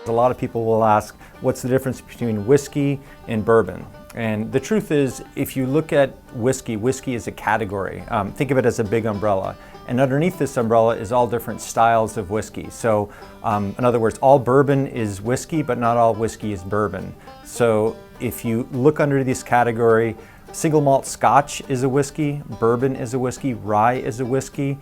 A lot of people will ask, what's the difference between whiskey and bourbon? And the truth is, if you look at whiskey, whiskey is a category. Think of it as a big umbrella. And underneath this umbrella is all different styles of whiskey. So in other words, all bourbon is whiskey, but not all whiskey is bourbon. So if you look under this category, single malt Scotch is a whiskey, bourbon is a whiskey, rye is a whiskey.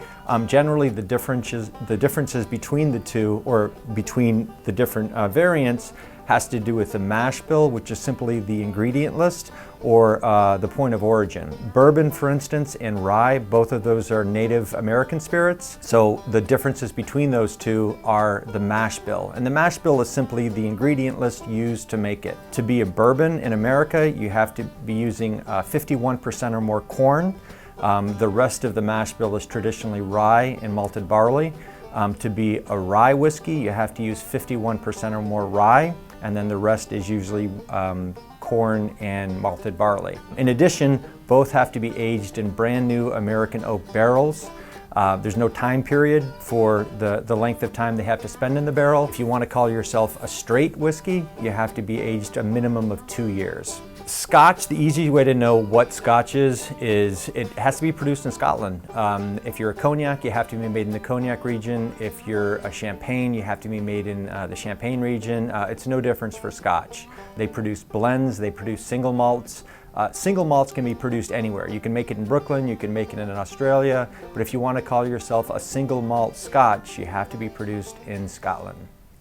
Generally the differences between the two, or between the different variants, has to do with the mash bill, which is simply the ingredient list, or the point of origin. Bourbon, for instance, and rye, both of those are Native American spirits. So the differences between those two are the mash bill. And the mash bill is simply the ingredient list used to make it. To be a bourbon in America, you have to be using 51% or more corn. The rest of the mash bill is traditionally rye and malted barley. To be a rye whiskey, you have to use 51% or more rye, and then the rest is usually corn and malted barley. In addition, both have to be aged in brand new American oak barrels. There's no time period for the length of time they have to spend in the barrel. If you want to call yourself a straight whiskey, you have to be aged a minimum of 2 years. Scotch, the easy way to know what Scotch is it has to be produced in Scotland. If you're a cognac, you have to be made in the cognac region. If you're a champagne, you have to be made in the champagne region. It's no difference for Scotch. They produce blends, they produce single malts. Single malts can be produced anywhere. You can make it in Brooklyn, you can make it in Australia, but if you want to call yourself a single malt Scotch, you have to be produced in Scotland.